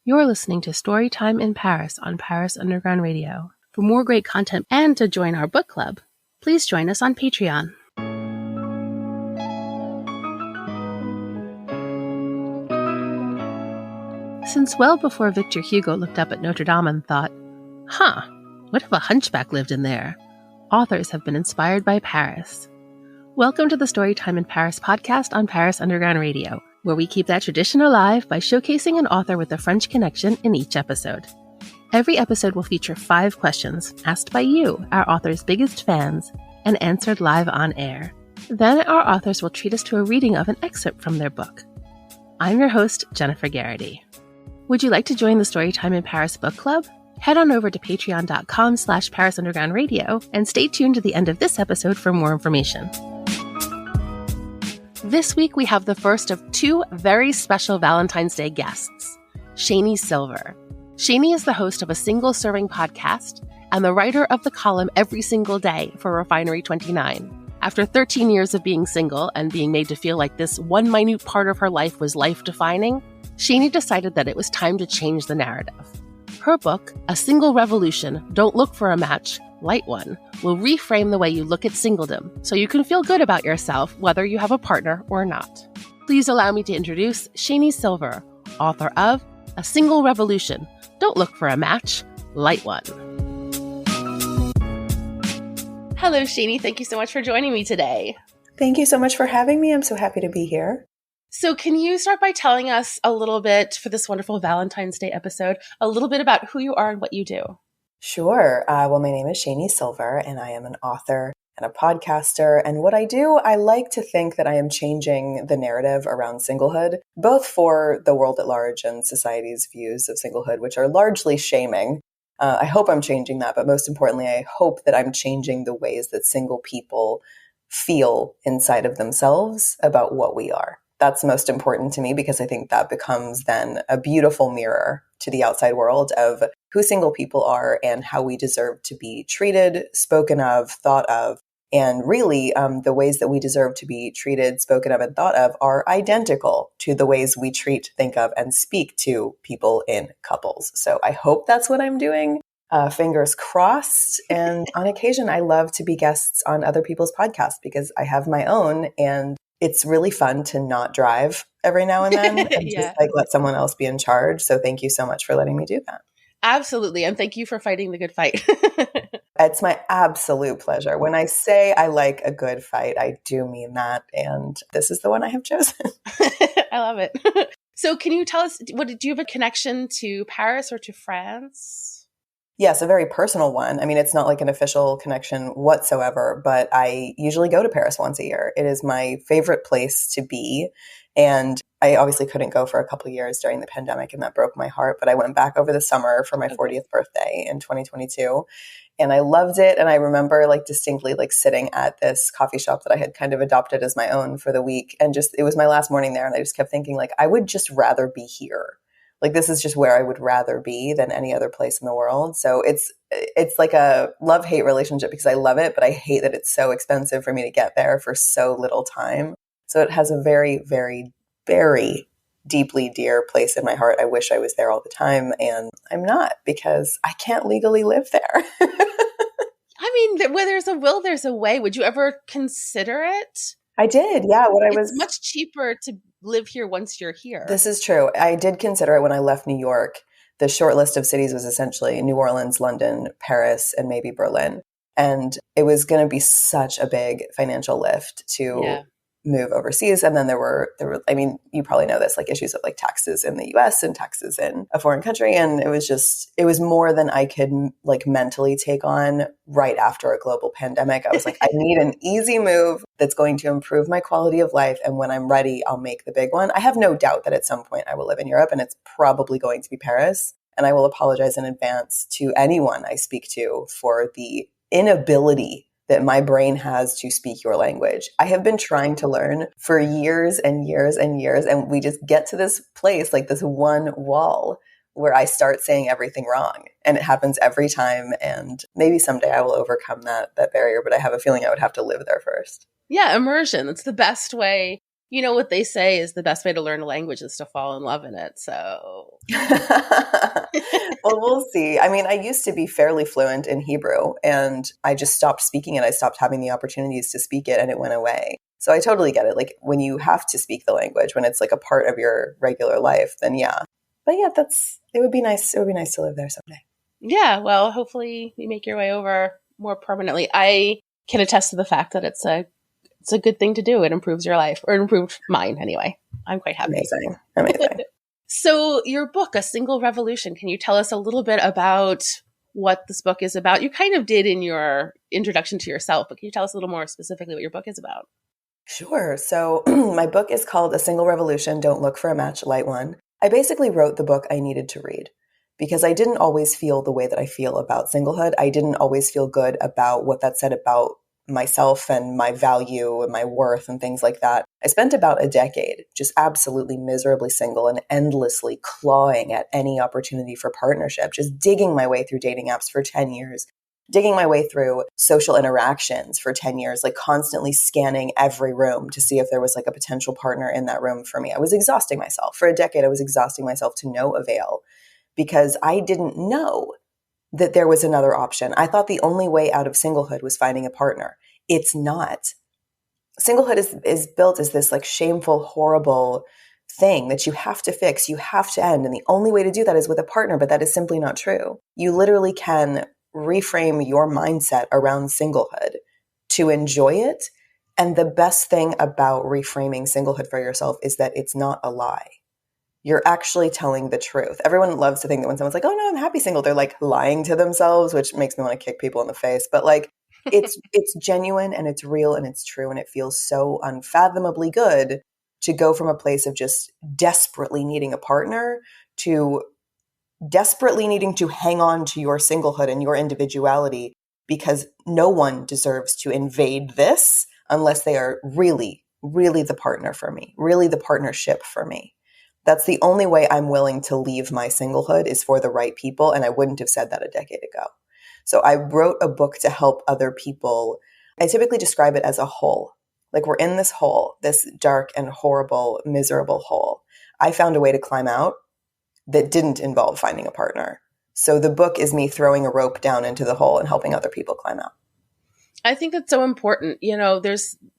You're listening to Storytime in Paris on Paris Underground Radio. For more great content and to join our book club, please join us on Patreon. Since well before Victor Hugo looked up at Notre Dame and thought, what if a hunchback lived in there? Authors have been inspired by Paris. Welcome to the Storytime in Paris podcast on Paris Underground Radio, where we keep that tradition alive by showcasing an author with a French connection in each episode. Every episode will feature 5 questions asked by you, our author's biggest fans, and answered live on air. Then our authors will treat us to a reading of an excerpt from their book. I'm your host, Jennifer Garrity. Would you like to join the Storytime in Paris book club? Head on over to patreon.com/Paris Underground Radio and stay tuned to the end of this episode for more information. This week, we have the first of 2 very special Valentine's Day guests, Shani Silver. Shani is the host of a single-serving podcast and the writer of the column Every Single Day for Refinery 29. After 13 years of being single and being made to feel like this one minute part of her life was life-defining, Shani decided that it was time to change the narrative. Her book, A Single Revolution, Don't Look for a Match, Light One, will reframe the way you look at singledom so you can feel good about yourself whether you have a partner or not. Please allow me to introduce Shani Silver, author of A Single Revolution, Don't Look for a Match, Light One. Hello, Shani. Thank you so much for joining me today. Thank you so much for having me. I'm so happy to be here. So can you start by telling us a little bit, for this wonderful Valentine's Day episode, a little bit about who you are and what you do? Sure. Well, my name is Shani Silver, and I am an author and a podcaster. And what I do, I like to think that I am changing the narrative around singlehood, both for the world at large and society's views of singlehood, which are largely shaming. I hope I'm changing that, but most importantly, I hope that I'm changing the ways that single people feel inside of themselves about what we are. That's most important to me because I think that becomes then a beautiful mirror to the outside world of who single people are and how we deserve to be treated, spoken of, thought of. And really, the ways that we deserve to be treated, spoken of, and thought of are identical to the ways we treat, think of, and speak to people in couples. So I hope that's what I'm doing. Fingers crossed. And on occasion, I love to be guests on other people's podcasts because I have my own, and it's really fun to not drive every now and then and just let someone else be in charge. So thank you so much for letting me do that. Absolutely. And thank you for fighting the good fight. It's my absolute pleasure. When I say I like a good fight, I do mean that. And this is the one I have chosen. I love it. So can you tell us, do you have a connection to Paris or to France? Yes, a very personal one. I mean, it's not like an official connection whatsoever, but I usually go to Paris once a year. It is my favorite place to be. And I obviously couldn't go for a couple of years during the pandemic, and that broke my heart. But I went back over the summer for my 40th birthday in 2022. And I loved it. And I remember distinctly sitting at this coffee shop that I had kind of adopted as my own for the week. And it was my last morning there. And I just kept thinking I would just rather be here. This is just where I would rather be than any other place in the world. So it's like a love-hate relationship because I love it, but I hate that it's so expensive for me to get there for so little time. So it has a very, very, very deeply dear place in my heart. I wish I was there all the time, and I'm not because I can't legally live there. I mean, where there's a will, there's a way. Would you ever consider it? I did, yeah. It's much cheaper to live here once you're here. This is true. I did consider it when I left New York. The short list of cities was essentially New Orleans, London, Paris, and maybe Berlin. And it was going to be such a big financial lift to move overseas. And then there were, I mean, you probably know this, issues of taxes in the US and taxes in a foreign country. And it was more than I could mentally take on right after a global pandemic. I was I need an easy move that's going to improve my quality of life. And when I'm ready, I'll make the big one. I have no doubt that at some point I will live in Europe, and it's probably going to be Paris. And I will apologize in advance to anyone I speak to for the inability that my brain has to speak your language. I have been trying to learn for years and years and years, and we just get to this place, this one wall where I start saying everything wrong. And it happens every time. And maybe someday I will overcome that barrier, but I have a feeling I would have to live there first. Yeah, immersion. That's the best way You know what they say is the best way to learn a language is to fall in love in it. So, Well, we'll see. I mean, I used to be fairly fluent in Hebrew, and I just stopped speaking it. I stopped having the opportunities to speak it, and it went away. So I totally get it. Like when you have to speak the language, when it's like a part of your regular life, then yeah. But yeah, it would be nice. It would be nice to live there someday. yeah, well, hopefully you make your way over more permanently. I can attest to the fact that it's a good thing to do. It improves your life, or it improved mine anyway. I'm quite happy. Amazing. Amazing. So your book, A Single Revolution, can you tell us a little bit about what this book is about? You kind of did in your introduction to yourself, but can you tell us a little more specifically what your book is about? Sure. So my book is called A Single Revolution, Don't Look for a Match, Light One. I basically wrote the book I needed to read because I didn't always feel the way that I feel about singlehood. I didn't always feel good about what that said about myself and my value and my worth and things like that. I spent about a decade just absolutely miserably single and endlessly clawing at any opportunity for partnership, just digging my way through dating apps for 10 years, digging my way through social interactions for 10 years, like constantly scanning every room to see if there was like a potential partner in that room for me. I was exhausting myself. For a decade, I was exhausting myself to no avail because I didn't know that there was another option. I thought the only way out of singlehood was finding a partner. It's not. Singlehood is built as this like shameful, horrible thing that you have to fix, you have to end. And the only way to do that is with a partner, but that is simply not true. You literally can reframe your mindset around singlehood to enjoy it. And the best thing about reframing singlehood for yourself is that it's not a lie. You're actually telling the truth. Everyone loves to think that when someone's like, oh no, I'm happy single, they're like lying to themselves, which makes me want to kick people in the face. But like, it's genuine and it's real and it's true. And it feels so unfathomably good to go from a place of just desperately needing a partner to desperately needing to hang on to your singlehood and your individuality, because no one deserves to invade this unless they are really, really the partner for me, really the partnership for me. That's the only way I'm willing to leave my singlehood is for the right people. And I wouldn't have said that a decade ago. So I wrote a book to help other people. I typically describe it as a hole. Like we're in this hole, this dark and horrible, miserable hole. I found a way to climb out that didn't involve finding a partner. So the book is me throwing a rope down into the hole and helping other people climb out. I think that's so important. You know,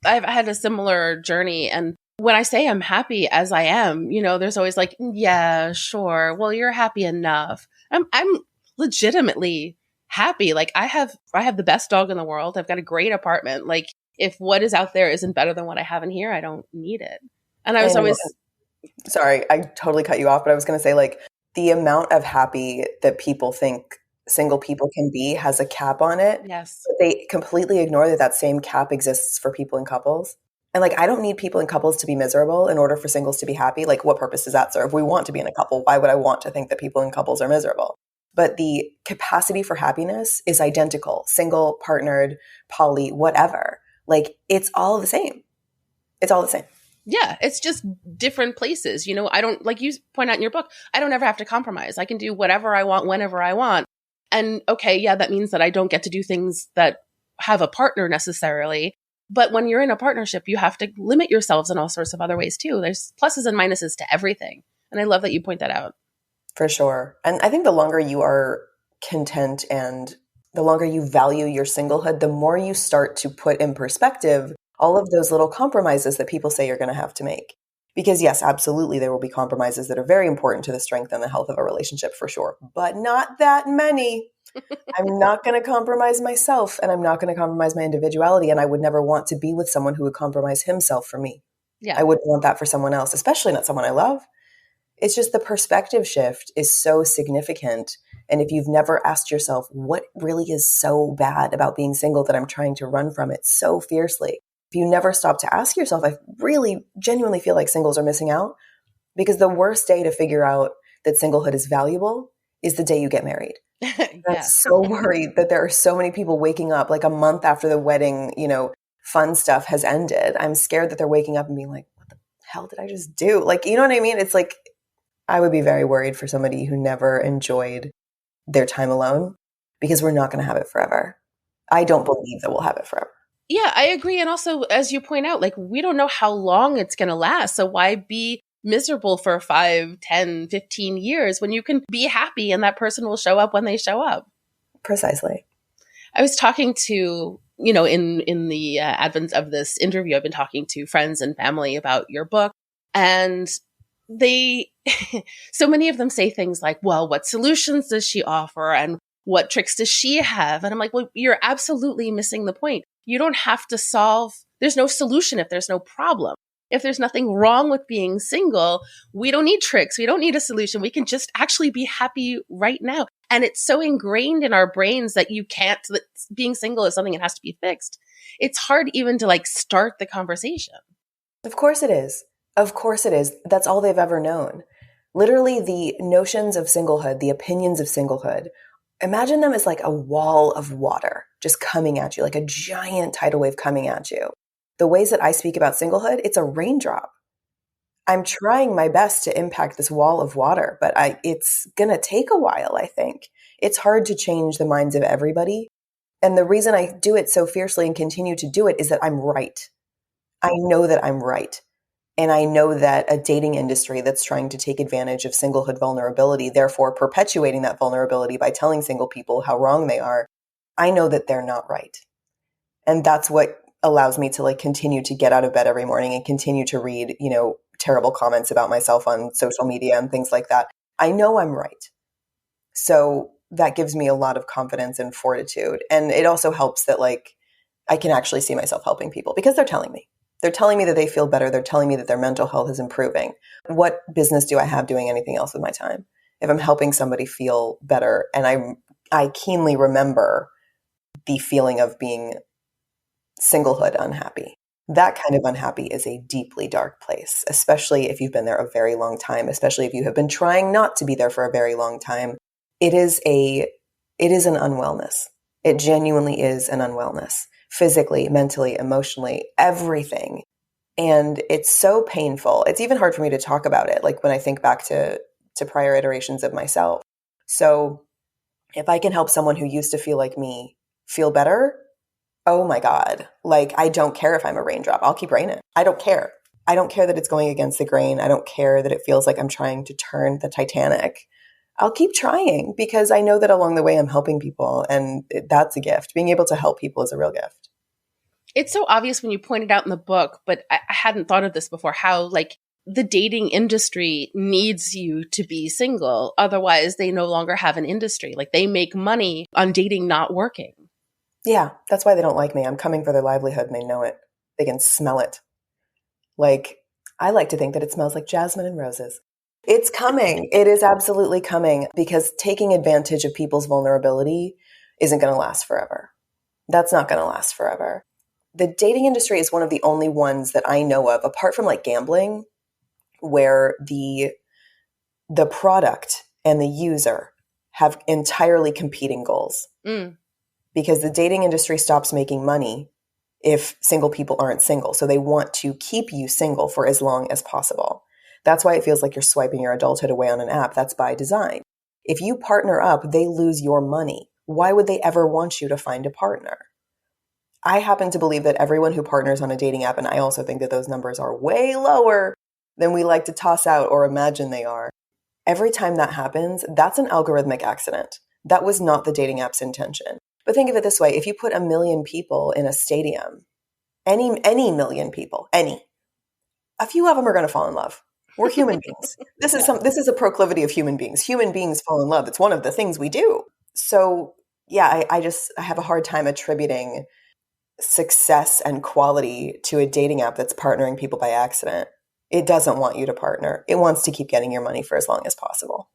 I've had a similar journey, and when I say I'm happy as I am, you know, there's always like, yeah, sure. Well, you're happy enough. I'm legitimately happy. Like I have the best dog in the world. I've got a great apartment. Like if what is out there isn't better than what I have in here, I don't need it. And I was always sorry, I totally cut you off, but I was going to say like the amount of happy that people think single people can be has a cap on it. Yes. But they completely ignore that same cap exists for people in couples. And like, I don't need people in couples to be miserable in order for singles to be happy. Like, what purpose does that serve? We want to be in a couple. Why would I want to think that people in couples are miserable? But the capacity for happiness is identical. Single, partnered, poly, whatever. Like, it's all the same. It's all the same. Yeah, it's just different places. You know, I don't, like you point out in your book, I don't ever have to compromise. I can do whatever I want, whenever I want. And okay, yeah, that means that I don't get to do things that have a partner necessarily. But when you're in a partnership, you have to limit yourselves in all sorts of other ways too. There's pluses and minuses to everything. And I love that you point that out. For sure. And I think the longer you are content and the longer you value your singlehood, the more you start to put in perspective all of those little compromises that people say you're going to have to make. Because yes, absolutely, there will be compromises that are very important to the strength and the health of a relationship for sure, but not that many. I'm not going to compromise myself, and I'm not going to compromise my individuality. And I would never want to be with someone who would compromise himself for me. Yeah. I wouldn't want that for someone else, especially not someone I love. It's just the perspective shift is so significant. And if you've never asked yourself, what really is so bad about being single that I'm trying to run from it so fiercely? If you never stop to ask yourself, I really genuinely feel like singles are missing out, because the worst day to figure out that singlehood is valuable is the day you get married. I'm so worried that there are so many people waking up like a month after the wedding, you know, fun stuff has ended. I'm scared that they're waking up and being like, what the hell did I just do? Like, you know what I mean? It's like, I would be very worried for somebody who never enjoyed their time alone, because we're not going to have it forever. I don't believe that we'll have it forever. Yeah, I agree. And also, as you point out, like, we don't know how long it's going to last. So why be miserable for 5, 10, 15 years when you can be happy and that person will show up when they show up? Precisely. I was talking to, in the advent of this interview, I've been talking to friends and family about your book. And they, so many of them say things like, well, what solutions does she offer? And what tricks does she have? And I'm like, well, you're absolutely missing the point. You don't have to solve, there's no solution if there's no problem. If there's nothing wrong with being single, we don't need tricks. We don't need a solution. We can just actually be happy right now. And it's so ingrained in our brains that that being single is something that has to be fixed. It's hard even to like start the conversation. Of course it is. Of course it is. That's all they've ever known. Literally, the notions of singlehood, the opinions of singlehood, imagine them as like a wall of water just coming at you, like a giant tidal wave coming at you. The ways that I speak about singlehood, it's a raindrop. I'm trying my best to impact this wall of water, but it's going to take a while, I think. It's hard to change the minds of everybody. And the reason I do it so fiercely and continue to do it is that I'm right. I know that I'm right. And I know that a dating industry that's trying to take advantage of singlehood vulnerability, therefore perpetuating that vulnerability by telling single people how wrong they are, I know that they're not right. And that's what allows me to like continue to get out of bed every morning and continue to read, terrible comments about myself on social media and things like that. I know I'm right. So that gives me a lot of confidence and fortitude. And it also helps that like I can actually see myself helping people because they're telling me. They're telling me that they feel better. They're telling me that their mental health is improving. What business do I have doing anything else with my time? If I'm helping somebody feel better, and I keenly remember the feeling of being singlehood unhappy. That kind of unhappy is a deeply dark place, especially if you've been there a very long time, especially if you have been trying not to be there for a very long time. It is an unwellness. It genuinely is an unwellness, physically, mentally, emotionally, everything. And it's so painful. It's even hard for me to talk about it, like when I think back to prior iterations of myself. So if I can help someone who used to feel like me feel better, oh my God. Like, I don't care if I'm a raindrop. I'll keep raining. I don't care. I don't care that it's going against the grain. I don't care that it feels like I'm trying to turn the Titanic. I'll keep trying because I know that along the way I'm helping people, and that's a gift. Being able to help people is a real gift. It's so obvious when you point it out in the book, but I hadn't thought of this before, how like the dating industry needs you to be single. Otherwise, they no longer have an industry. Like they make money on dating not working. Yeah, that's why they don't like me. I'm coming for their livelihood and they know it. They can smell it. Like, I like to think that it smells like jasmine and roses. It's coming. It is absolutely coming because taking advantage of people's vulnerability isn't going to last forever. That's not going to last forever. The dating industry is one of the only ones that I know of, apart from like gambling, where the product and the user have entirely competing goals. Because the dating industry stops making money if single people aren't single. So they want to keep you single for as long as possible. That's why it feels like you're swiping your adulthood away on an app. That's by design. If you partner up, they lose your money. Why would they ever want you to find a partner? I happen to believe that everyone who partners on a dating app, and I also think that those numbers are way lower than we like to toss out or imagine they are. Every time that happens, that's an algorithmic accident. That was not the dating app's intention. But think of it this way. If you put 1 million people in a stadium, any million people, a few of them are going to fall in love. We're human beings. This is a proclivity of human beings. Human beings fall in love. It's one of the things we do. So yeah, I have a hard time attributing success and quality to a dating app that's partnering people by accident. It doesn't want you to partner. It wants to keep getting your money for as long as possible.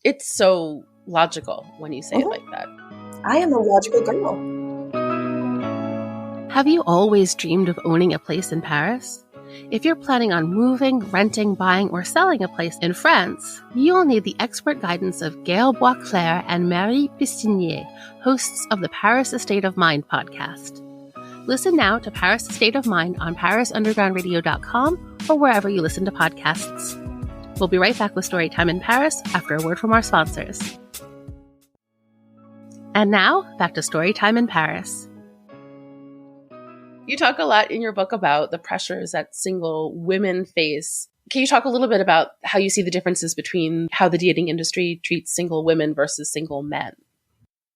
It's so logical when you say it like that. I am a logical girl. Have you always dreamed of owning a place in Paris? If you're planning on moving, renting, buying, or selling a place in France, you'll need the expert guidance of Gail Boisclair and Marie Pistinier, hosts of the Paris Estate of Mind podcast. Listen now to Paris Estate of Mind on parisundergroundradio.com or wherever you listen to podcasts. We'll be right back with Storytime in Paris after a word from our sponsors. And now, back to Storytime in Paris. You talk a lot in your book about the pressures that single women face. Can you talk a little bit about how you see the differences between how the dating industry treats single women versus single men?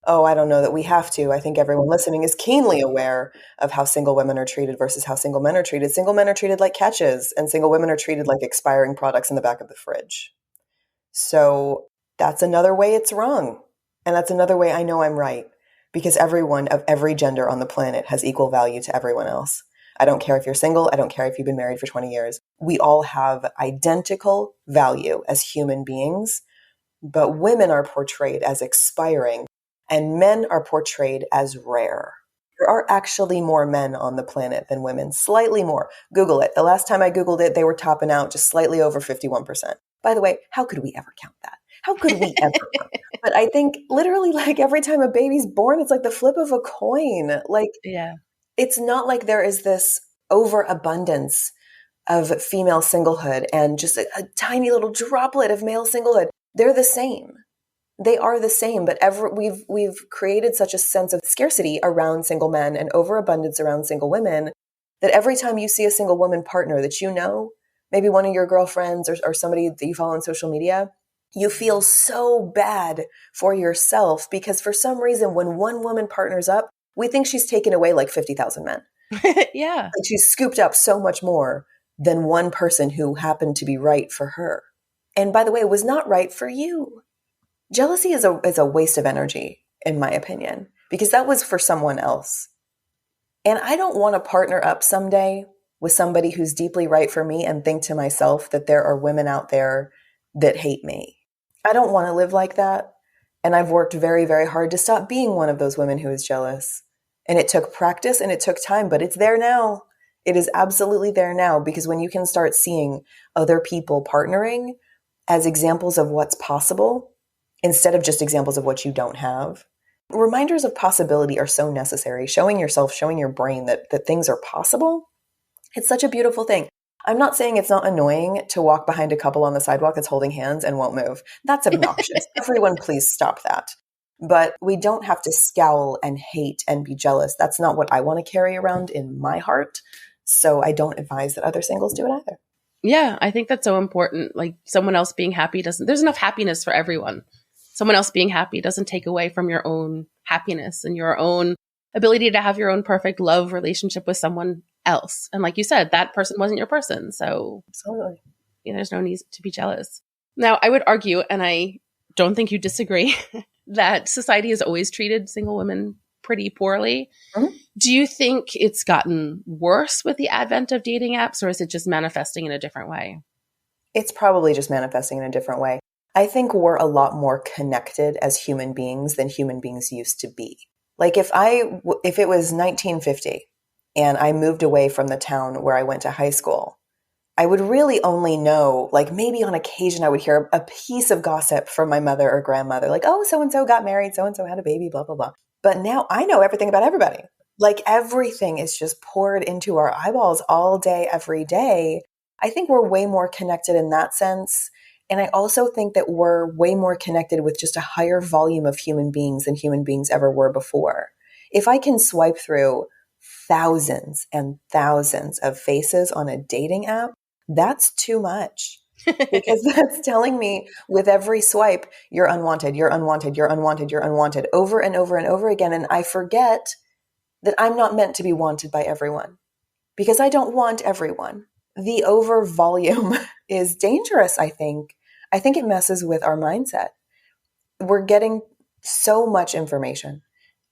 Oh, I don't know that we have to. I think everyone listening is keenly aware of how single women are treated versus how single men are treated. Single men are treated like catches, and single women are treated like expiring products in the back of the fridge. So that's another way it's wrong. And that's another way I know I'm right, because everyone of every gender on the planet has equal value to everyone else. I don't care if you're single. I don't care if you've been married for 20 years. We all have identical value as human beings, but women are portrayed as expiring and men are portrayed as rare. There are actually more men on the planet than women, slightly more. Google it. The last time I Googled it, they were topping out just slightly over 51%. By the way, how could we ever count that? How could we ever count? But I think literally like every time a baby's born, it's like the flip of a coin. Like, Yeah. it's not like there is this overabundance of female singlehood and just a tiny little droplet of male singlehood. They're the same. They are the same, but we've created such a sense of scarcity around single men and overabundance around single women that every time you see a single woman partner that you know, maybe one of your girlfriends or somebody that you follow on social media, you feel so bad for yourself because for some reason when one woman partners up, we think she's taken away like 50,000 men. Yeah. Like she's scooped up so much more than one person who happened to be right for her. And by the way, was not right for you. Jealousy is a waste of energy, in my opinion, because that was for someone else. And I don't want to partner up someday with somebody who's deeply right for me and think to myself that there are women out there that hate me. I don't want to live like that. And I've worked very, very hard to stop being one of those women who is jealous. And it took practice and it took time, but it's there now. It is absolutely there now, because when you can start seeing other people partnering as examples of what's possible, instead of just examples of what you don't have. Reminders of possibility are so necessary. Showing yourself, showing your brain that things are possible. It's such a beautiful thing. I'm not saying it's not annoying to walk behind a couple on the sidewalk that's holding hands and won't move. That's obnoxious. Everyone, please stop that. But we don't have to scowl and hate and be jealous. That's not what I want to carry around in my heart. So I don't advise that other singles do it either. Yeah, I think that's so important. Like someone else being happy there's enough happiness for everyone. Someone else being happy doesn't take away from your own happiness and your own ability to have your own perfect love relationship with someone else. And like you said, that person wasn't your person. So Absolutely. there's no need to be jealous. Now, I would argue, and I don't think you disagree, that society has always treated single women pretty poorly. Mm-hmm. Do you think it's gotten worse with the advent of dating apps, or is it just manifesting in a different way? It's probably just manifesting in a different way. I think we're a lot more connected as human beings than human beings used to be. Like if it was 1950 and I moved away from the town where I went to high school, I would really only know, like maybe on occasion I would hear a piece of gossip from my mother or grandmother, like, oh, so-and-so got married, so-and-so had a baby, blah, blah, blah. But now I know everything about everybody. Like everything is just poured into our eyeballs all day, every day. I think we're way more connected in that sense. And I also think that we're way more connected with just a higher volume of human beings than human beings ever were before. If I can swipe through thousands and thousands of faces on a dating app, that's too much. Because that's telling me with every swipe, you're unwanted, you're unwanted, you're unwanted, you're unwanted, over and over and over again. And I forget that I'm not meant to be wanted by everyone because I don't want everyone. The over volume is dangerous, I think. I think it messes with our mindset. We're getting so much information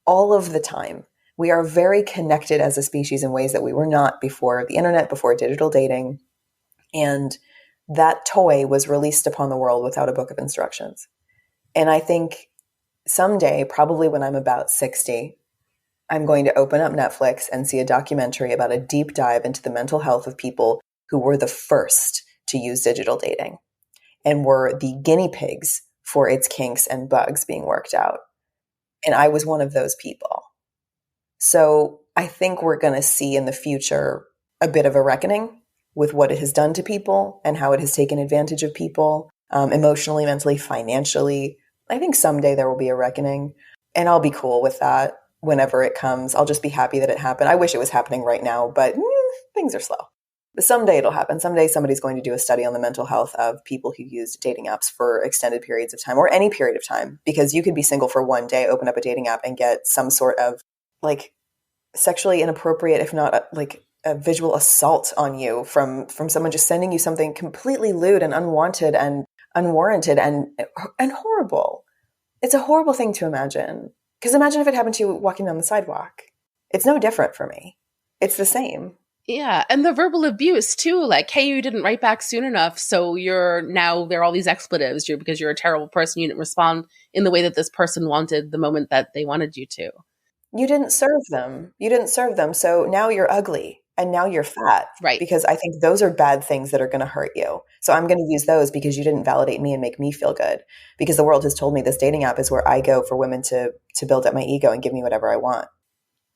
all of the time. We are very connected as a species in ways that we were not before the internet, before digital dating. And that toy was released upon the world without a book of instructions. And I think someday, probably when I'm about 60, I'm going to open up Netflix and see a documentary about a deep dive into the mental health of people who were the first to use digital dating and were the guinea pigs for its kinks and bugs being worked out. And I was one of those people. So I think we're going to see in the future a bit of a reckoning with what it has done to people and how it has taken advantage of people, emotionally, mentally, financially. I think someday there will be a reckoning, and I'll be cool with that. whenever it comes. I'll just be happy that it happened. I wish it was happening right now, but things are slow. But someday it'll happen. Someday somebody's going to do a study on the mental health of people who use dating apps for extended periods of time or any period of time, because you could be single for one day, open up a dating app and get some sort of like sexually inappropriate, if not like a visual assault on you from someone just sending you something completely lewd and unwanted and unwarranted and horrible. It's a horrible thing to imagine. Because imagine if it happened to you walking down the sidewalk. It's no different for me. It's the same. Yeah. And the verbal abuse too, like, hey, you didn't write back soon enough. So there are all these expletives because you're a terrible person. You didn't respond in the way that this person wanted the moment that they wanted you to. You didn't serve them. So now you're ugly and now you're fat. Right. Because I think those are bad things that are going to hurt you. So I'm going to use those because you didn't validate me and make me feel good. Because the world has told me this dating app is where I go for women to build up my ego and give me whatever I want.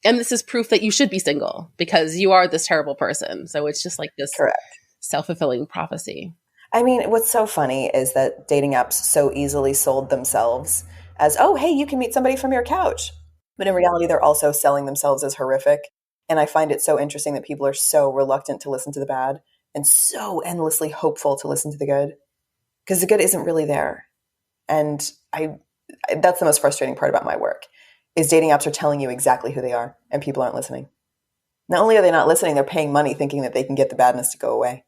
And this is proof that you should be single because you are this terrible person. So it's just like this Correct. Self-fulfilling prophecy. I mean, what's so funny is that dating apps so easily sold themselves as, oh, hey, you can meet somebody from your couch. But in reality, they're also selling themselves as horrific. And I find it so interesting that people are so reluctant to listen to the bad and so endlessly hopeful to listen to the good, because the good isn't really there. And that's the most frustrating part about my work, is dating apps are telling you exactly who they are and people aren't listening. Not only are they not listening, they're paying money thinking that they can get the badness to go away.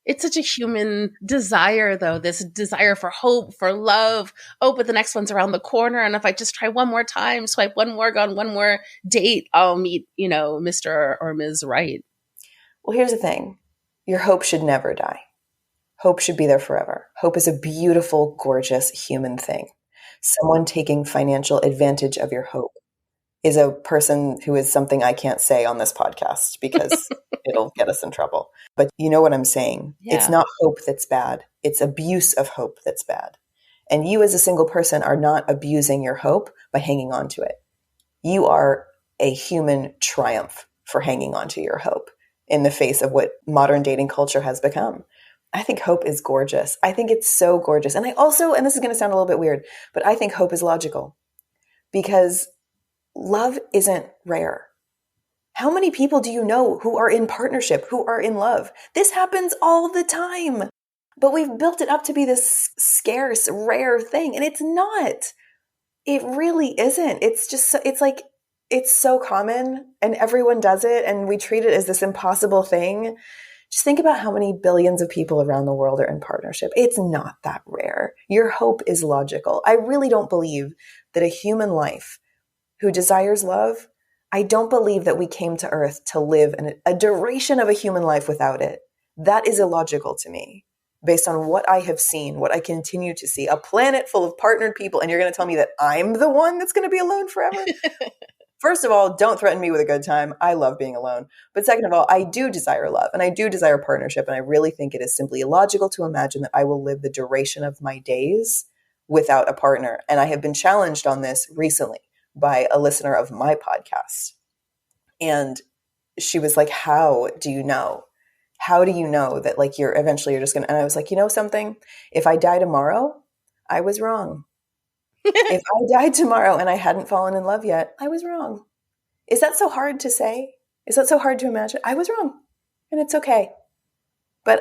It's such a human desire, though, this desire for hope, for love. Oh, but the next one's around the corner. And if I just try one more time, swipe one more, go on one more date, I'll meet, Mr. or Ms. Right. Well, here's the thing. Your hope should never die. Hope should be there forever. Hope is a beautiful, gorgeous human thing. Someone taking financial advantage of your hope is a person who is something I can't say on this podcast because it'll get us in trouble. But you know what I'm saying? Yeah. It's not hope that's bad. It's abuse of hope that's bad. And you as a single person are not abusing your hope by hanging on to it. You are a human triumph for hanging on to your hope in the face of what modern dating culture has become. I think hope is gorgeous. I think it's so gorgeous. And I also, and this is going to sound a little bit weird, but I think hope is logical because love isn't rare. How many people do you know who are in partnership, who are in love? This happens all the time, but we've built it up to be this scarce, rare thing. And it's not. It really isn't. It's just, it's so common and everyone does it. And we treat it as this impossible thing. Just think about how many billions of people around the world are in partnership. It's not that rare. Your hope is logical. I really don't believe that a human life who desires love, I don't believe that we came to earth to live in a duration of a human life without it. That is illogical to me, based on what I have seen, what I continue to see, a planet full of partnered people, and you're going to tell me that I'm the one that's going to be alone forever? First of all, don't threaten me with a good time. I love being alone. But second of all, I do desire love and I do desire partnership. And I really think it is simply illogical to imagine that I will live the duration of my days without a partner. And I have been challenged on this recently by a listener of my podcast. And she was like, how do you know? How do you know that like you're just going to, and I was like, you know something? If I die tomorrow, I was wrong. If I died tomorrow and I hadn't fallen in love yet, I was wrong. Is that so hard to say? Is that so hard to imagine? I was wrong and it's okay. But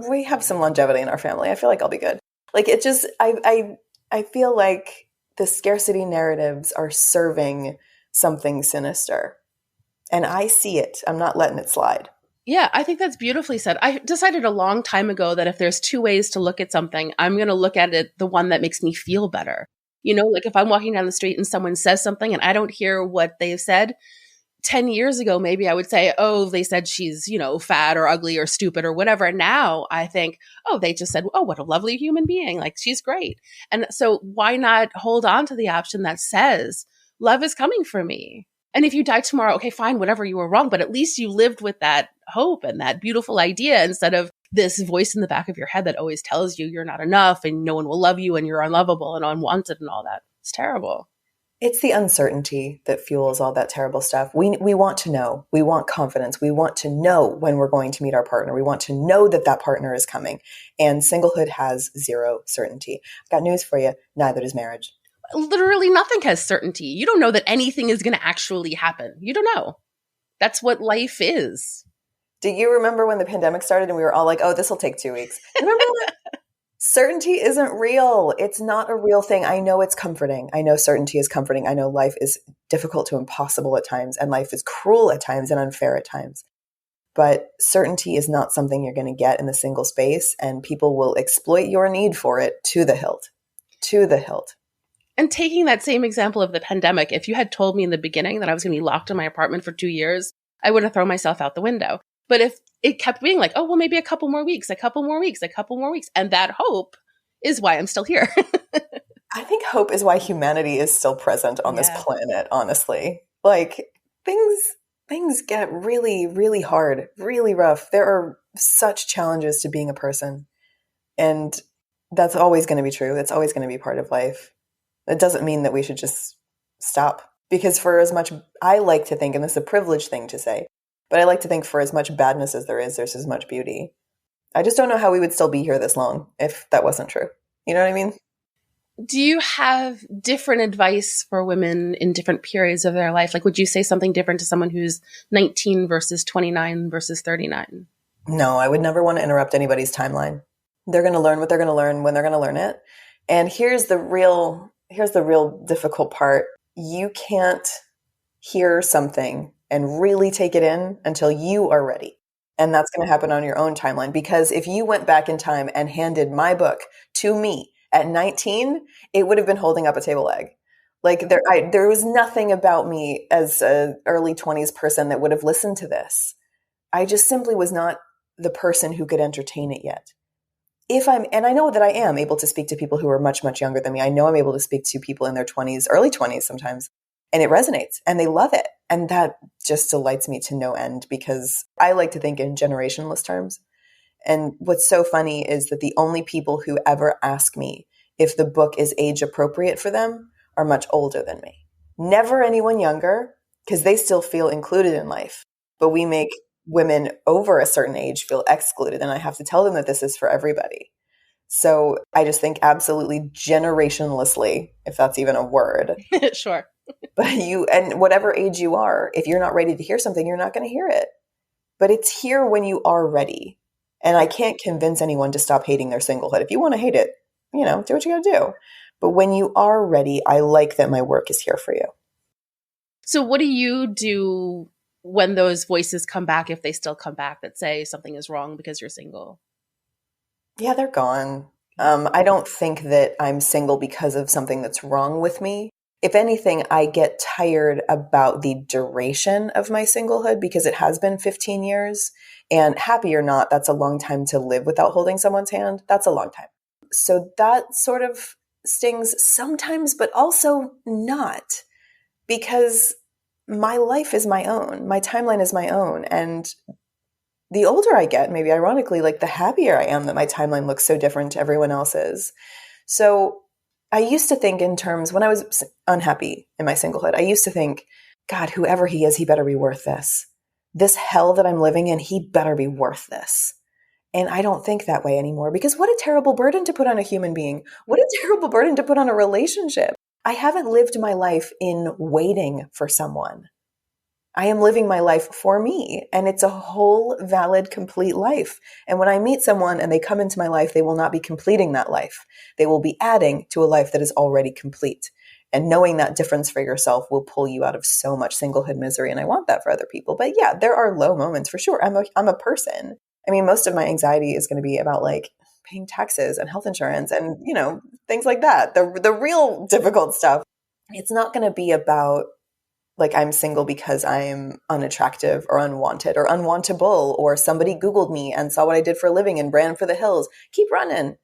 we have some longevity in our family. I feel like I'll be good. Like it just, I feel like the scarcity narratives are serving something sinister and I see it. I'm not letting it slide. Yeah, I think that's beautifully said. I decided a long time ago that if there's two ways to look at something, I'm going to look at it the one that makes me feel better. Like if I'm walking down the street and someone says something and I don't hear what they've said, 10 years ago, maybe I would say, oh, they said she's, fat or ugly or stupid or whatever. Now I think, oh, they just said, oh, what a lovely human being. Like she's great. And so why not hold on to the option that says love is coming for me? And if you die tomorrow, okay, fine, whatever, you were wrong, but at least you lived with that hope and that beautiful idea instead of this voice in the back of your head that always tells you you're not enough and no one will love you and you're unlovable and unwanted and all that. It's terrible. It's the uncertainty that fuels all that terrible stuff. We want to know. We want confidence. We want to know when we're going to meet our partner. We want to know that that partner is coming. And singlehood has zero certainty. I've got news for you. Neither does marriage. Literally nothing has certainty. You don't know that anything is going to actually happen. You don't know. That's what life is. Do you remember when the pandemic started and we were all like, oh, this will take 2 weeks? Remember that? Certainty isn't real. It's not a real thing. I know it's comforting. I know certainty is comforting. I know life is difficult to impossible at times, and life is cruel at times and unfair at times. But certainty is not something you're going to get in the single space, and people will exploit your need for it to the hilt. To the hilt. And taking that same example of the pandemic, if you had told me in the beginning that I was going to be locked in my apartment for 2 years, I would have thrown myself out the window. But if it kept being like, oh, well, maybe a couple more weeks, a couple more weeks, a couple more weeks. And that hope is why I'm still here. I think hope is why humanity is still present on this planet, honestly. Like things get really, really hard, really rough. There are such challenges to being a person. And that's always going to be true. That's always going to be part of life. It doesn't mean that we should just stop. Because for as much, I like to think, and this is a privileged thing to say, but I like to think for as much badness as there is, there's as much beauty. I just don't know how we would still be here this long if that wasn't true. You know what I mean? Do you have different advice for women in different periods of their life? Like, would you say something different to someone who's 19 versus 29 versus 39? No, I would never want to interrupt anybody's timeline. They're going to learn what they're going to learn when they're going to learn it. And here's the real difficult part. You can't hear something and really take it in until you are ready. And that's going to happen on your own timeline. Because if you went back in time and handed my book to me at 19, it would have been holding up a table leg. Like there was nothing about me as an early 20s person that would have listened to this. I just simply was not the person who could entertain it yet. And I know that I am able to speak to people who are much, much younger than me. I know I'm able to speak to people in their 20s, early 20s sometimes, and it resonates and they love it. And that just delights me to no end because I like to think in generationless terms. And what's so funny is that the only people who ever ask me if the book is age appropriate for them are much older than me. Never anyone younger, because they still feel included in life. But we make women over a certain age feel excluded. And I have to tell them that this is for everybody. So I just think absolutely generationlessly, if that's even a word. Sure. But and whatever age you are, if you're not ready to hear something, you're not going to hear it. But it's here when you are ready. And I can't convince anyone to stop hating their singlehood. If you want to hate it, do what you got to do. But when you are ready, I like that my work is here for you. So what do you do when those voices come back, if they still come back, that say something is wrong because you're single? Yeah, they're gone. I don't think that I'm single because of something that's wrong with me. If anything, I get tired about the duration of my singlehood because it has been 15 years. And happy or not, that's a long time to live without holding someone's hand. That's a long time. So that sort of stings sometimes, but also not, because my life is my own. My timeline is my own. And the older I get, maybe ironically, like the happier I am that my timeline looks so different to everyone else's. So I used to think in terms, when I was unhappy in my singlehood, I used to think, God, whoever he is, he better be worth this. This hell that I'm living in, he better be worth this. And I don't think that way anymore, because what a terrible burden to put on a human being. What a terrible burden to put on a relationship. I haven't lived my life in waiting for someone. I am living my life for me, and it's a whole, valid, complete life. And when I meet someone and they come into my life, they will not be completing that life. They will be adding to a life that is already complete. And knowing that difference for yourself will pull you out of so much singlehood misery. And I want that for other people. But yeah, there are low moments for sure. I'm a person. I mean, most of my anxiety is going to be about like paying taxes and health insurance and, things like that. The real difficult stuff. It's not going to be about like I'm single because I'm unattractive or unwanted or unwantable, or somebody Googled me and saw what I did for a living and ran for the hills. Keep running.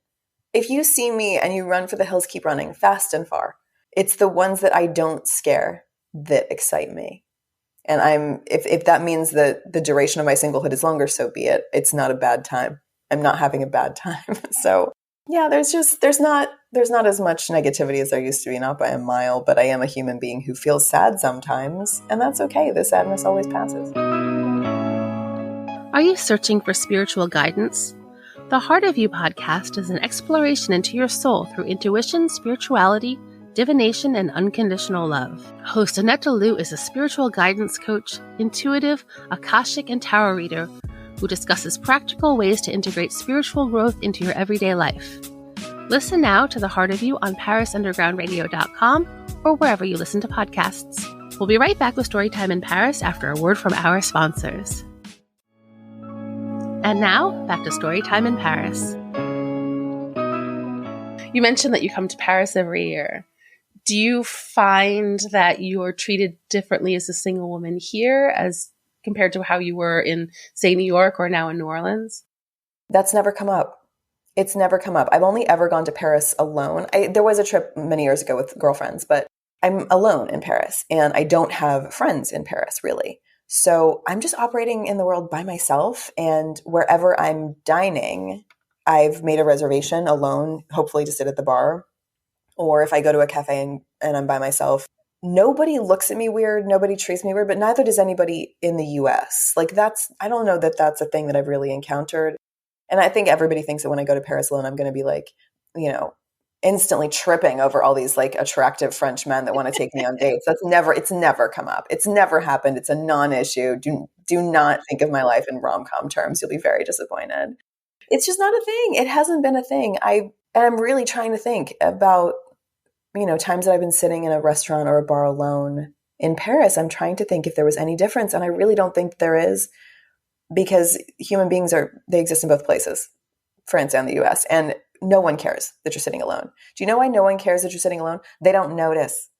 If you see me and you run for the hills, keep running fast and far. It's the ones that I don't scare that excite me. And if that means that the duration of my singlehood is longer, so be it. It's not a bad time. I'm not having a bad time. So yeah, there's not as much negativity as there used to be, not by a mile, but I am a human being who feels sad sometimes, and that's okay. The sadness always passes. Are you searching for spiritual guidance? The Heart of You podcast is an exploration into your soul through intuition, spirituality, divination, and unconditional love. Host Annette DeLu is a spiritual guidance coach, intuitive, Akashic, and tarot reader who discusses practical ways to integrate spiritual growth into your everyday life. Listen now to The Heart of You on ParisUndergroundRadio.com or wherever you listen to podcasts. We'll be right back with Storytime in Paris after a word from our sponsors. And now, back to Storytime in Paris. You mentioned that you come to Paris every year. Do you find that you're treated differently as a single woman here as compared to how you were in, say, New York or now in New Orleans? That's never come up. It's never come up. I've only ever gone to Paris alone. There was a trip many years ago with girlfriends, but I'm alone in Paris and I don't have friends in Paris, really. So I'm just operating in the world by myself, and wherever I'm dining, I've made a reservation alone, hopefully to sit at the bar. Or if I go to a cafe and I'm by myself, nobody looks at me weird, nobody treats me weird, but neither does anybody in the US. I don't know that that's a thing that I've really encountered. And I think everybody thinks that when I go to Paris alone, I'm going to be instantly tripping over all these attractive French men that want to take me on dates. It's never come up. It's never happened. It's a non-issue. Do not think of my life in rom-com terms. You'll be very disappointed. It's just not a thing. It hasn't been a thing. I'm really trying to think about, times that I've been sitting in a restaurant or a bar alone in Paris. I'm trying to think if there was any difference. And I really don't think there is, because human beings they exist in both places, France and the US. And no one cares that you're sitting alone. Do you know why no one cares that you're sitting alone? They don't notice.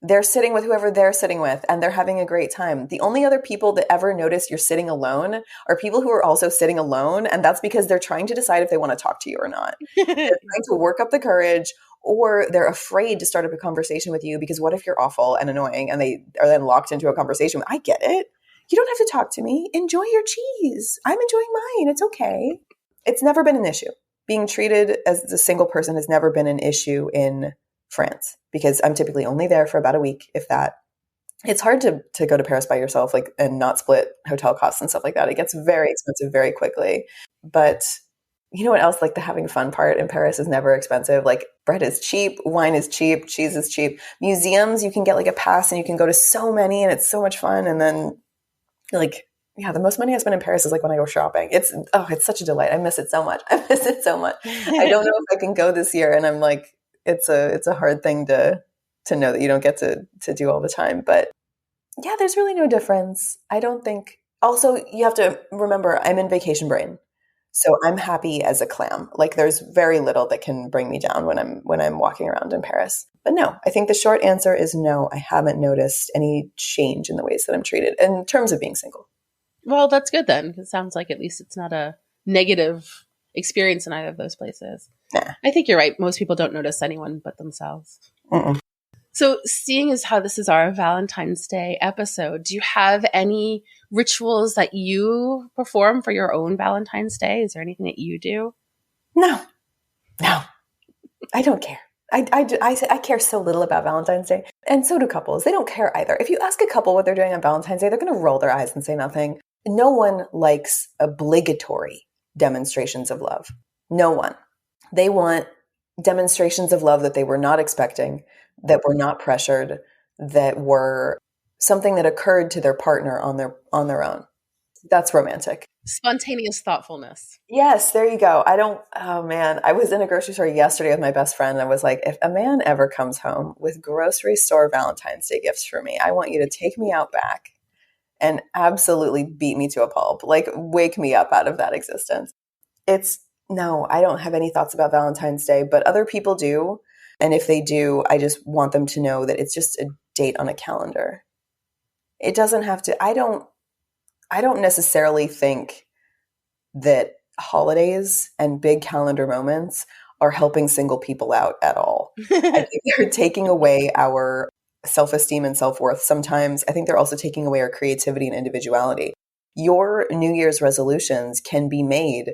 They're sitting with whoever they're sitting with, and they're having a great time. The only other people that ever notice you're sitting alone are people who are also sitting alone, and that's because they're trying to decide if they want to talk to you or not. They're trying to work up the courage, or they're afraid to start up a conversation with you because what if you're awful and annoying and they are then locked into a conversation? I get it. You don't have to talk to me. Enjoy your cheese. I'm enjoying mine. It's okay. It's never been an issue. Being treated as a single person has never been an issue in France because I'm typically only there for about a week, if that. It's hard to go to Paris by yourself, and not split hotel costs and stuff like that. It gets very expensive very quickly. But you know what else? The having fun part in Paris is never expensive. Bread is cheap, wine is cheap, cheese is cheap. Museums, you can get a pass and you can go to so many and it's so much fun. And then the most money I spend in Paris is when I go shopping. It's such a delight. I miss it so much. I don't know if I can go this year. And I'm it's a hard thing to know that you don't get to do all the time. But yeah, there's really no difference. I don't think. Also, you have to remember, I'm in vacation brain. So I'm happy as a clam. There's very little that can bring me down when I'm walking around in Paris. But no, I think the short answer is no. I haven't noticed any change in the ways that I'm treated in terms of being single. Well, that's good then. It sounds like at least it's not a negative experience in either of those places. Nah. I think you're right. Most people don't notice anyone but themselves. Mm-mm. So seeing as how this is our Valentine's Day episode, do you have any rituals that you perform for your own Valentine's Day? Is there anything that you do? No, I don't care. I care so little about Valentine's Day. And so do couples. They don't care either. If you ask a couple what they're doing on Valentine's Day, they're going to roll their eyes and say nothing. No one likes obligatory demonstrations of love. No one. They want demonstrations of love that they were not expecting, that were not pressured, that were something that occurred to their partner on their own. That's romantic. Spontaneous thoughtfulness. Yes, there you go. Oh man, I was in a grocery store yesterday with my best friend and I was like, if a man ever comes home with grocery store Valentine's Day gifts for me, I want you to take me out back and absolutely beat me to a pulp. Wake me up out of that existence. No, I don't have any thoughts about Valentine's Day, but other people do. And if they do, I just want them to know that it's just a date on a calendar. It doesn't have to, I don't necessarily think that holidays and big calendar moments are helping single people out at all. I think they're taking away our self-esteem and self-worth. Sometimes I think they're also taking away our creativity and individuality. Your New Year's resolutions can be made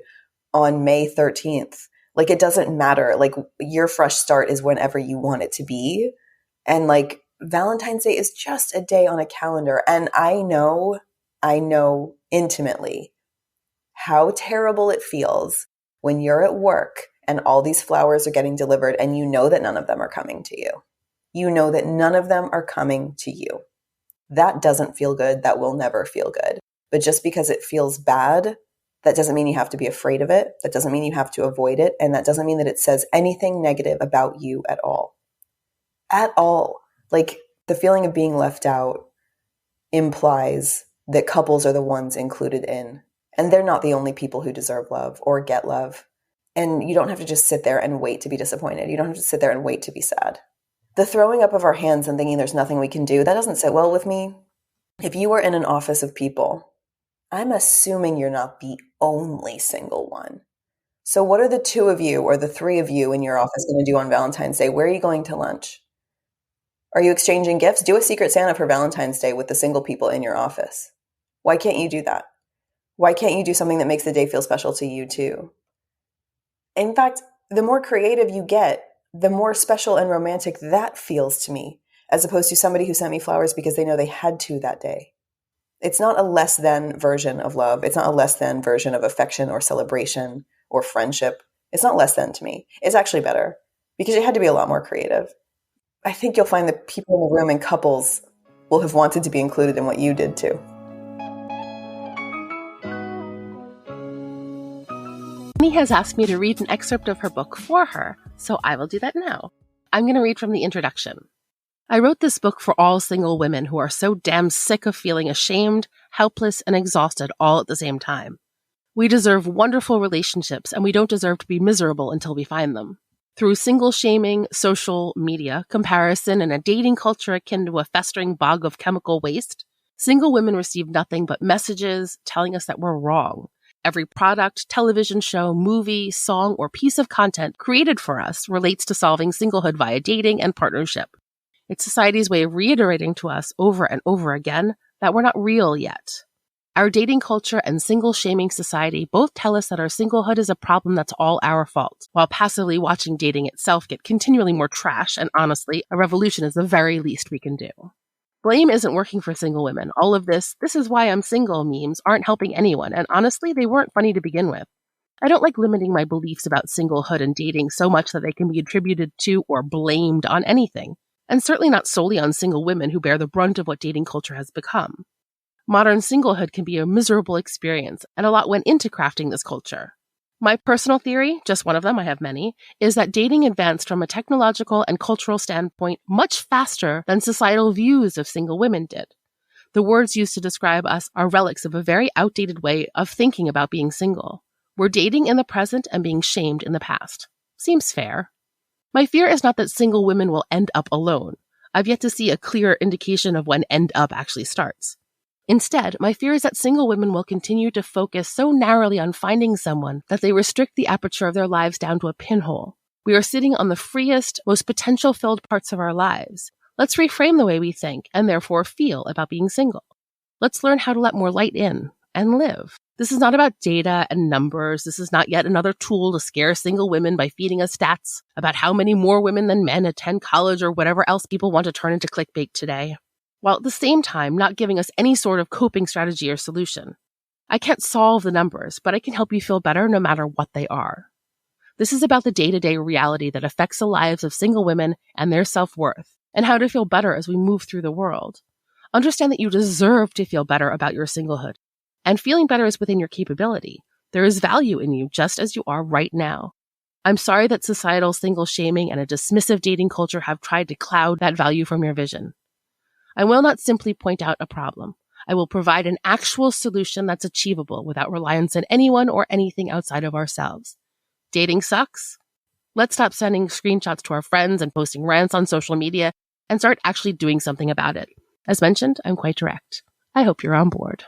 on May 13th. It doesn't matter. Your fresh start is whenever you want it to be. And Valentine's Day is just a day on a calendar. And I know intimately how terrible it feels when you're at work and all these flowers are getting delivered and you know that none of them are coming to you. You know that none of them are coming to you. That doesn't feel good. That will never feel good. But just because it feels bad, that doesn't mean you have to be afraid of it. That doesn't mean you have to avoid it. And that doesn't mean that it says anything negative about you at all. At all. Like, the feeling of being left out implies that couples are the ones included in, and they're not the only people who deserve love or get love. And you don't have to just sit there and wait to be disappointed. You don't have to sit there and wait to be sad. The throwing up of our hands and thinking there's nothing we can do, that doesn't sit well with me. If you are in an office of people, I'm assuming you're not the only single one. So what are the two of you or the three of you in your office going to do on Valentine's Day? Where are you going to lunch? Are you exchanging gifts? Do a Secret Santa for Valentine's Day with the single people in your office. Why can't you do that? Why can't you do something that makes the day feel special to you too? In fact, the more creative you get, the more special and romantic that feels to me, as opposed to somebody who sent me flowers because they know they had to that day. It's not a less than version of love. It's not a less than version of affection or celebration or friendship. It's not less than to me. It's actually better because you had to be a lot more creative. I think you'll find that people in the room and couples will have wanted to be included in what you did too. Amy has asked me to read an excerpt of her book for her, so I will do that now. I'm going to read from the introduction. I wrote this book for all single women who are so damn sick of feeling ashamed, helpless, and exhausted all at the same time. We deserve wonderful relationships, and we don't deserve to be miserable until we find them. Through single shaming, social media, comparison, and a dating culture akin to a festering bog of chemical waste, single women receive nothing but messages telling us that we're wrong. Every product, television show, movie, song, or piece of content created for us relates to solving singlehood via dating and partnership. It's society's way of reiterating to us over and over again that we're not real yet. Our dating culture and single-shaming society both tell us that our singlehood is a problem that's all our fault, while passively watching dating itself get continually more trash, and honestly, a revolution is the very least we can do. Blame isn't working for single women. All of this is why I'm single memes aren't helping anyone, and honestly, they weren't funny to begin with. I don't like limiting my beliefs about singlehood and dating so much that they can be attributed to or blamed on anything, and certainly not solely on single women who bear the brunt of what dating culture has become. Modern singlehood can be a miserable experience, and a lot went into crafting this culture. My personal theory, just one of them, I have many, is that dating advanced from a technological and cultural standpoint much faster than societal views of single women did. The words used to describe us are relics of a very outdated way of thinking about being single. We're dating in the present and being shamed in the past. Seems fair. My fear is not that single women will end up alone. I've yet to see a clear indication of when end up actually starts. Instead, my fear is that single women will continue to focus so narrowly on finding someone that they restrict the aperture of their lives down to a pinhole. We are sitting on the freest, most potential-filled parts of our lives. Let's reframe the way we think and therefore feel about being single. Let's learn how to let more light in and live. This is not about data and numbers. This is not yet another tool to scare single women by feeding us stats about how many more women than men attend college or whatever else people want to turn into clickbait today, while at the same time not giving us any sort of coping strategy or solution. I can't solve the numbers, but I can help you feel better no matter what they are. This is about the day-to-day reality that affects the lives of single women and their self-worth, and how to feel better as we move through the world. Understand that you deserve to feel better about your singlehood, and feeling better is within your capability. There is value in you just as you are right now. I'm sorry that societal single shaming and a dismissive dating culture have tried to cloud that value from your vision. I will not simply point out a problem. I will provide an actual solution that's achievable without reliance on anyone or anything outside of ourselves. Dating sucks? Let's stop sending screenshots to our friends and posting rants on social media and start actually doing something about it. As mentioned, I'm quite direct. I hope you're on board.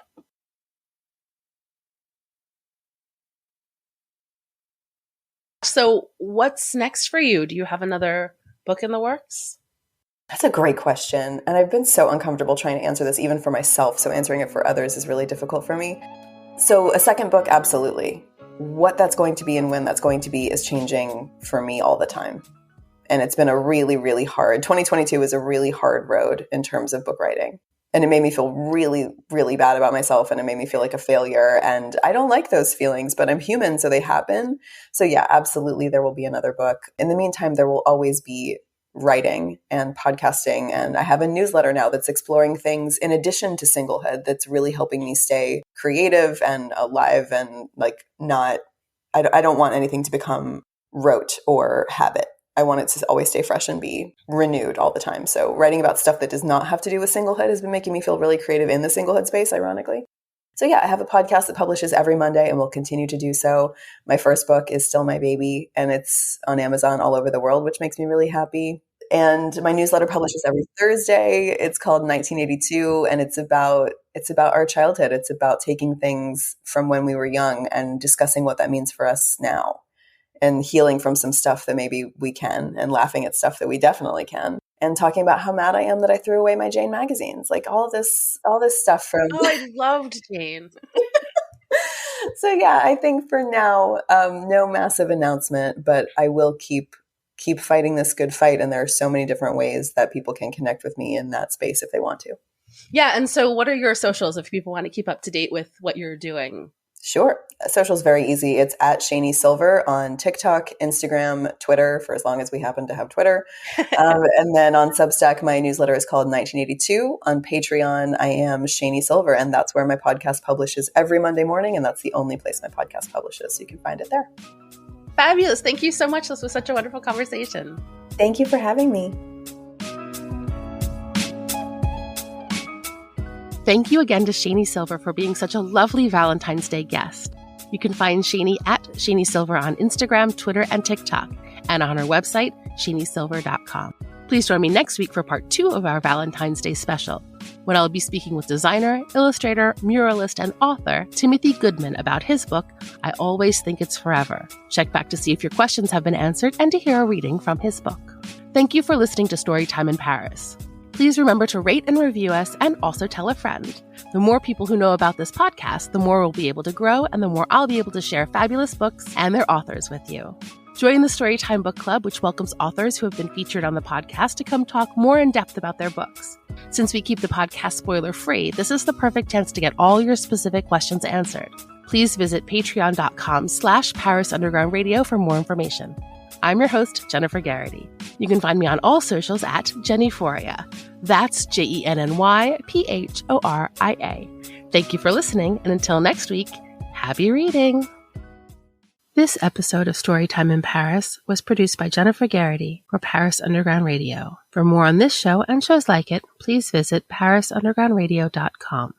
So what's next for you? Do you have another book in the works? That's a great question. And I've been so uncomfortable trying to answer this even for myself. So answering it for others is really difficult for me. So a second book, absolutely. What that's going to be and when that's going to be is changing for me all the time. And it's been a really, really hard, 2022 was a really hard road in terms of book writing. And it made me feel really, really bad about myself. And it made me feel like a failure. And I don't like those feelings, but I'm human, so they happen. So yeah, absolutely, there will be another book. In the meantime, there will always be writing and podcasting. And I have a newsletter now that's exploring things in addition to singlehood that's really helping me stay creative and alive and like I don't want anything to become rote or habit. I want it to always stay fresh and be renewed all the time. So writing about stuff that does not have to do with singlehood has been making me feel really creative in the singlehood space, ironically. So yeah, I have a podcast that publishes every Monday and will continue to do so. My first book is still my baby, and it's on Amazon all over the world, which makes me really happy. And my newsletter publishes every Thursday. It's called 1982, and it's about our childhood. It's about taking things from when we were young and discussing what that means for us now, and healing from some stuff that maybe we can, and laughing at stuff that we definitely can, and talking about how mad I am that I threw away my Jane magazines. Like all this stuff from. Oh, I loved Jane. So yeah, I think for now, no massive announcement, but I will keep fighting this good fight. And there are so many different ways that people can connect with me in that space if they want to. Yeah. And so what are your socials if people want to keep up to date with what you're doing? Sure. Social is very easy. It's at Shani Silver on TikTok, Instagram, Twitter, for as long as we happen to have Twitter. And then on Substack, my newsletter is called 1982. On Patreon, I am Shani Silver, and that's where my podcast publishes every Monday morning, and that's the only place my podcast publishes, so you can find it there. Fabulous. Thank you so much. This was such a wonderful conversation. Thank you for having me. Thank you again to Shani Silver for being such a lovely Valentine's Day guest. You can find Shani at Shani Silver on Instagram, Twitter, and TikTok, and on her website, shanisilver.com. Please join me next week for part 2 of our Valentine's Day special, when I'll be speaking with designer, illustrator, muralist, and author Timothy Goodman about his book, I Always Think It's Forever. Check back to see if your questions have been answered and to hear a reading from his book. Thank you for listening to Storytime in Paris. Please remember to rate and review us and also tell a friend. The more people who know about this podcast, the more we'll be able to grow and the more I'll be able to share fabulous books and their authors with you. Join the Storytime Book Club, which welcomes authors who have been featured on the podcast to come talk more in depth about their books. Since we keep the podcast spoiler-free, this is the perfect chance to get all your specific questions answered. Please visit patreon.com/Paris Underground Radio for more information. I'm your host, Jennifer Garrity. You can find me on all socials at Jennyphoria. That's JennyPhoria. Thank you for listening, and until next week, happy reading! This episode of Storytime in Paris was produced by Jennifer Garrity for Paris Underground Radio. For more on this show and shows like it, please visit parisundergroundradio.com.